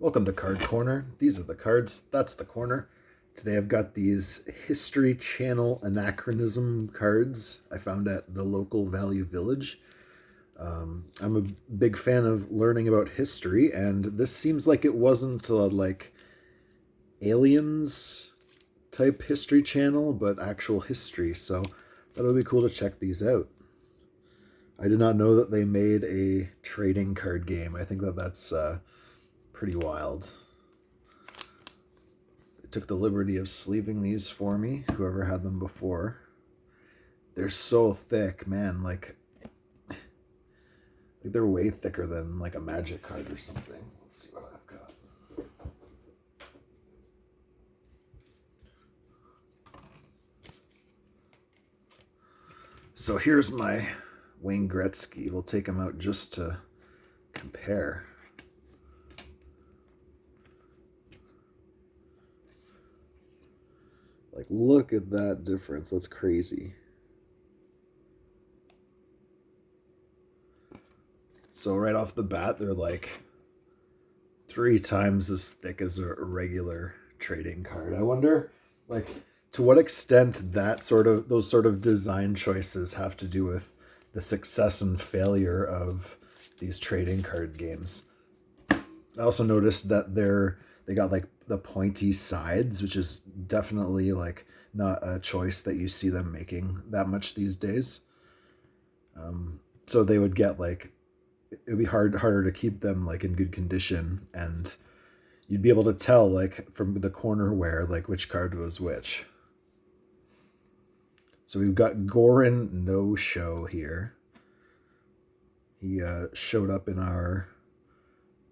Welcome to Card Corner. These are the cards, that's the corner. Today I've got these History Channel Anachronism cards I found at the local Value Village. I'm a big fan of learning about history, and this seems like it wasn't like aliens type History Channel, but actual history, so that would be cool to check these out. I did not know that they made a trading card game. I think that's pretty wild. They took the liberty of sleeving these for me, whoever had them before. They're so thick, man. Like they're way thicker than like a magic card or something. Let's see what I've got. So here's my Wayne Gretzky. We'll take him out just to compare. Like, look at that difference. That's crazy. So right off the bat, they're like 3 times as thick as a regular trading card. I wonder, like, to what extent those sort of design choices have to do with the success and failure of these trading card games. I also noticed that they got like the pointy sides, which is definitely like not a choice that you see them making that much these days. So they would get like, it'd be harder to keep them like in good condition, and you'd be able to tell like from the corner where like which card was which. So we've got Goran No Show here. He showed up in our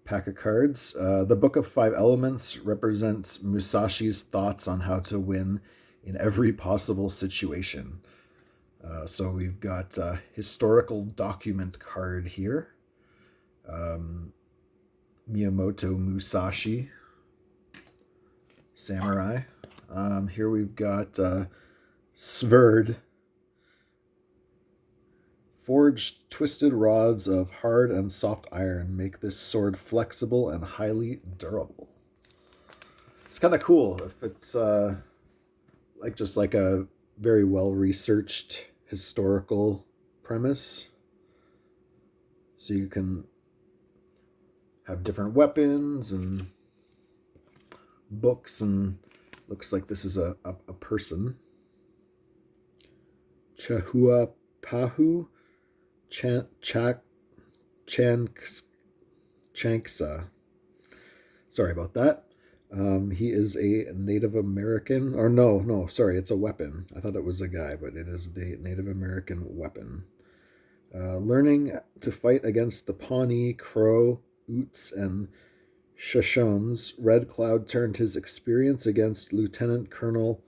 pack of cards. The Book of Five Elements represents Musashi's thoughts on how to win in every possible situation. So we've got a historical document card here. Miyamoto Musashi, samurai. Here we've got Sverd. Forged twisted rods of hard and soft iron make this sword flexible and highly durable. It's kind of cool if it's like just like a very well researched historical premise. So you can have different weapons and books, and looks like this is a person. Chahua Pahu Chanksa. Sorry about that. He is a Native American, or no, sorry, it's a weapon. I thought it was a guy, but it is the Native American weapon. Learning to fight against the Pawnee, Crow, Utes, and Shoshones, Red Cloud turned his experience against Lieutenant Colonel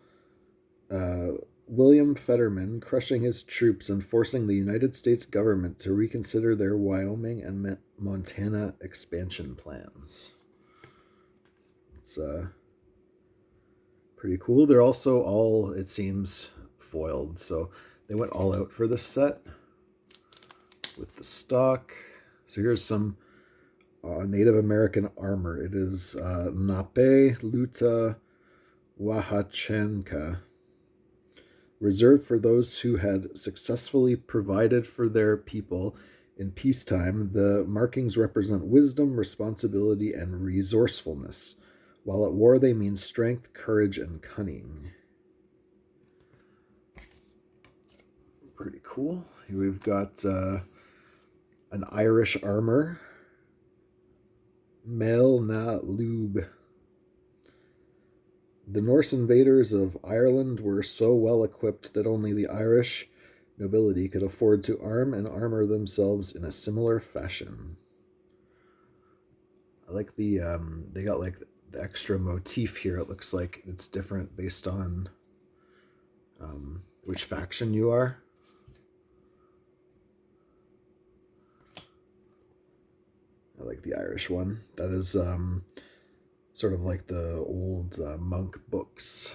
William Fetterman, crushing his troops and forcing the United States government to reconsider their Wyoming and Montana expansion plans. It's pretty cool. They're also all, it seems, foiled, so they went all out for this set with the stock. So here's some Native American armor. It is Nape Luta Wahachenka, reserved for those who had successfully provided for their people in peacetime. The markings represent wisdom, responsibility, and resourcefulness. While at war, they mean strength, courage, and cunning. Pretty cool. Here we've got an Irish armor. Mel na Lube. The Norse invaders of Ireland were so well equipped that only the Irish nobility could afford to arm and armor themselves in a similar fashion. I like the they got like the extra motif here. It looks like it's different based on which faction you are. I like the Irish one. That is sort of like the old monk books.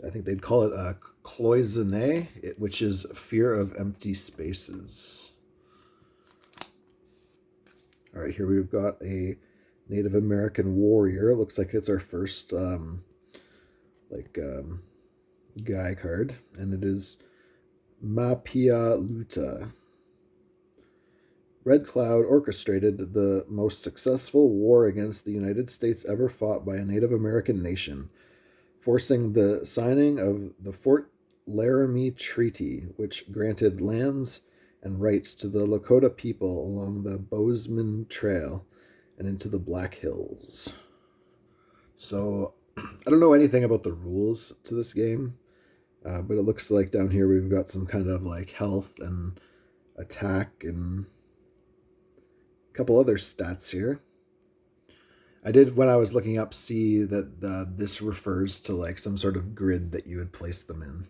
I think they'd call it a cloisonne, which is fear of empty spaces. All right, here we've got a Native American warrior. Looks like it's our first guy card, and it is Mapia Luta. Red Cloud orchestrated the most successful war against the United States ever fought by a Native American nation, forcing the signing of the Fort Laramie Treaty, which granted lands and rights to the Lakota people along the Bozeman Trail and into the Black Hills. So, I don't know anything about the rules to this game, but it looks like down here we've got some kind of like health and attack and a couple other stats here. I did, when I was looking up, see that this refers to like some sort of grid that you would place them in.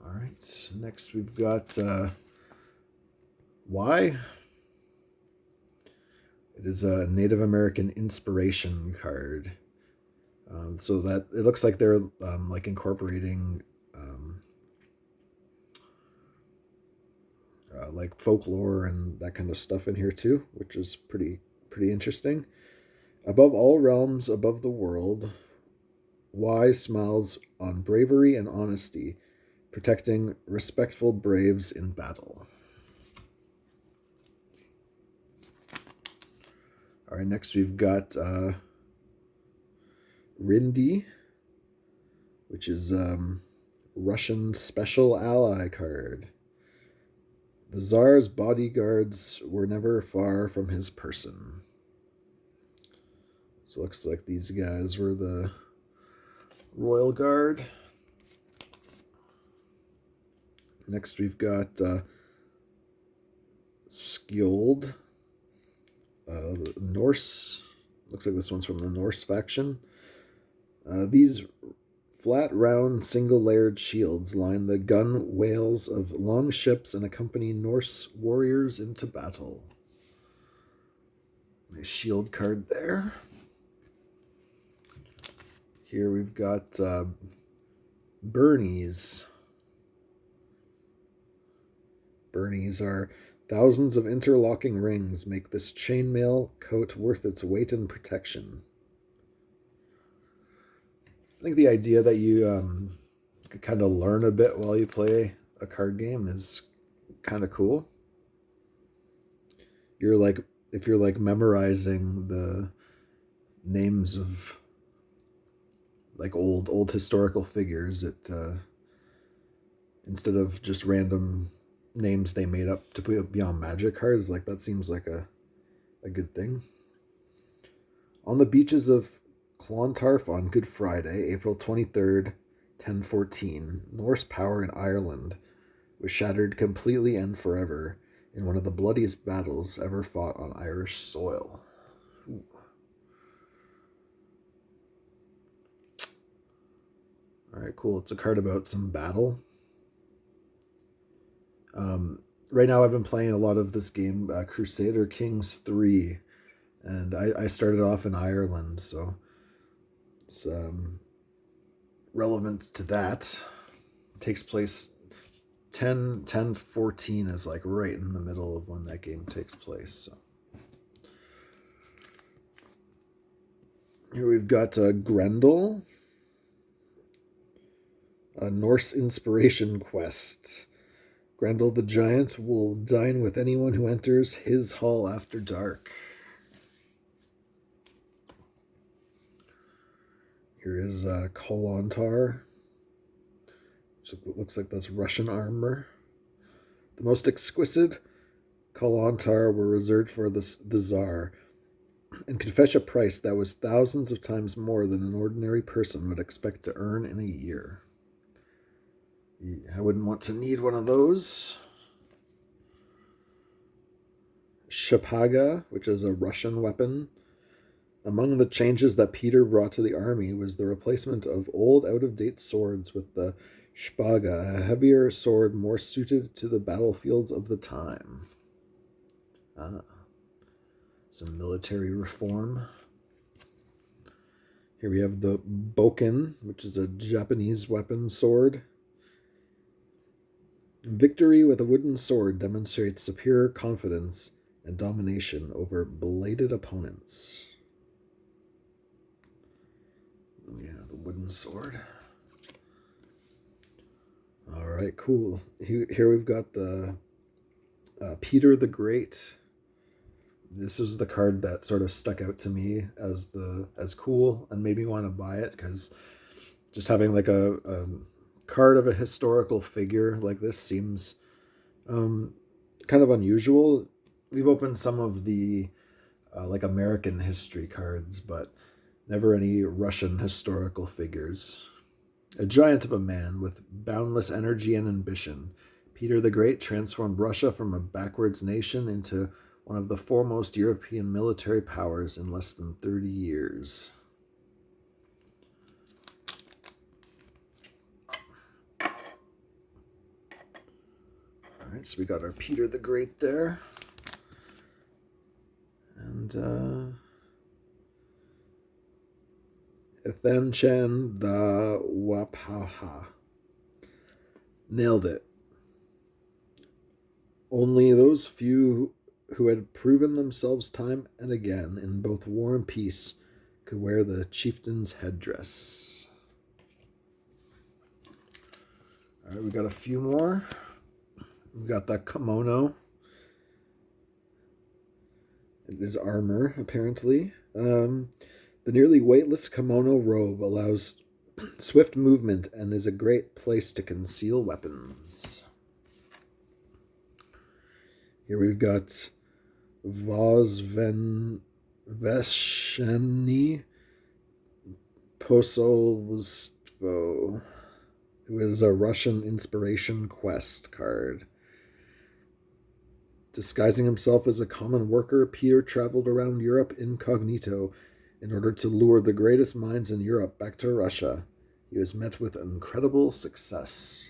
All right, next we've got Y. It is a Native American inspiration card. So that it looks like they're like incorporating like folklore and that kind of stuff in here too, which is pretty interesting. Above all realms, above the world, Y smiles on bravery and honesty, protecting respectful braves in battle. All right, next we've got Rindy, which is Russian special ally card. The Tsar's bodyguards were never far from his person. So it looks like these guys were the Royal Guard. Next we've got Skjold, Norse. Looks like this one's from the Norse faction. These flat, round, single-layered shields line the gunwales of long ships and accompany Norse warriors into battle. Nice shield card there. Here we've got Bernies. Bernies are thousands of interlocking rings make this chainmail coat worth its weight in protection. I think the idea that you could kind of learn a bit while you play a card game is kind of cool. You're like, if you're like memorizing the names of like old historical figures, it instead of just random names they made up to put beyond magic cards, like that seems like a good thing. On the beaches of Clontarf on Good Friday, April 23rd, 1014, Norse power in Ireland was shattered completely and forever in one of the bloodiest battles ever fought on Irish soil. Ooh. All right, cool. It's a card about some battle. Right now I've been playing a lot of this game, Crusader Kings 3, and I started off in Ireland, so it's relevant to that. It takes place 1014 is like right in the middle of when that game takes place. So here we've got Grindle, a Norse inspiration quest. Grendel the Giant will dine with anyone who enters his hall after dark. Here is Kolontar, which looks like that's Russian armor. The most exquisite Kolontar were reserved for the Tsar, and could fetch a price that was thousands of times more than an ordinary person would expect to earn in a year. I wouldn't want to need one of those. Shapaga, which is a Russian weapon. Among the changes that Peter brought to the army was the replacement of old, out-of-date swords with the Shpaga, a heavier sword more suited to the battlefields of the time. Some military reform. Here we have the Boken, which is a Japanese weapon sword. Victory with a wooden sword demonstrates superior confidence and domination over bladed opponents. Yeah, the wooden sword. All right, cool. Here we've got the Peter the Great. This is the card that sort of stuck out to me as cool and made me want to buy it, because just having like a card of a historical figure like this seems kind of unusual. We've opened some of the like American history cards, but never any Russian historical figures. A giant of a man with boundless energy and ambition, Peter the Great transformed Russia from a backwards nation into one of the foremost European military powers in less than 30 years. All right, so we got our Peter the Great there. And Ethanchan the Wapaha. Nailed it. Only those few who had proven themselves time and again in both war and peace could wear the chieftain's headdress. All right, we got a few more. We got the kimono. It is armor, apparently. The nearly weightless kimono robe allows swift movement and is a great place to conceal weapons. Here we've got Vozvesheny Posolstvo, who is a Russian inspiration quest card. Disguising himself as a common worker, Peter traveled around Europe incognito in order to lure the greatest minds in Europe back to Russia. He was met with incredible success.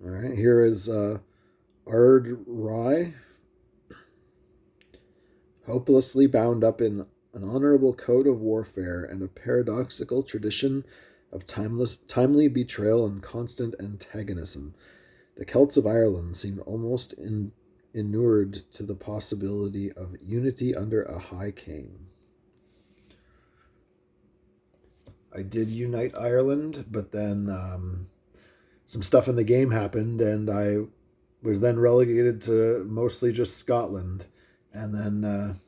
All right, here is Ard Ry, hopelessly bound up in an honorable code of warfare and a paradoxical tradition of timely betrayal and constant antagonism. The Celts of Ireland seemed almost inured to the possibility of unity under a high king. I did unite Ireland, but then some stuff in the game happened, and I was then relegated to mostly just Scotland, and then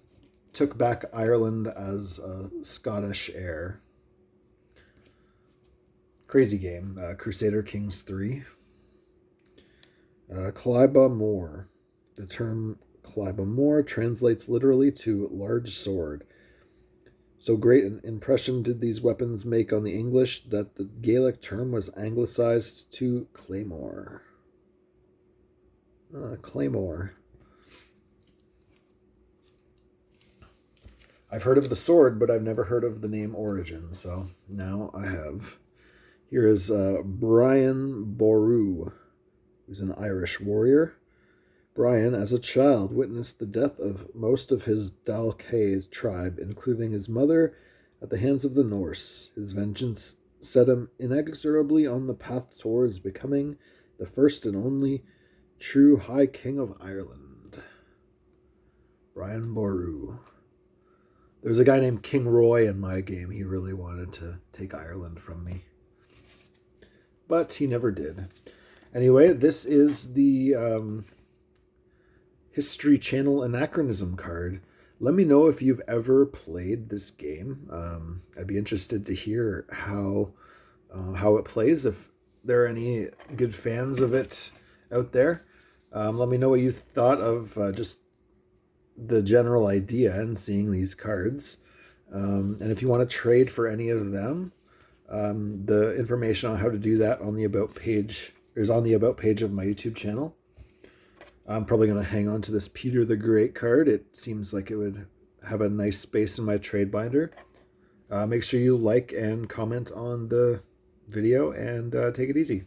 took back Ireland as a Scottish heir. Crazy game. Crusader Kings 3. Kba Moore. The term Kba Moore translates literally to large sword. So great an impression did these weapons make on the English that the Gaelic term was anglicized to claymore. Claymore. I've heard of the sword, but I've never heard of the name origin, so now I have. Here is Brian Boru, who's an Irish warrior. Brian, as a child, witnessed the death of most of his Dalkay tribe, including his mother, at the hands of the Norse. His vengeance set him inexorably on the path towards becoming the first and only true High King of Ireland. Brian Boru. There's a guy named King Roy in my game. He really wanted to take Ireland from me, but he never did. Anyway, this is the History Channel Anachronism card. Let me know if you've ever played this game. I'd be interested to hear how it plays, if there are any good fans of it out there. Let me know what you thought of just the general idea and seeing these cards. And if you want to trade for any of them, the information on how to do that on the About page is on the About page of my YouTube channel. I'm probably going to hang on to this Peter the Great card. It seems like it would have a nice space in my trade binder. Make sure you like and comment on the video, and take it easy.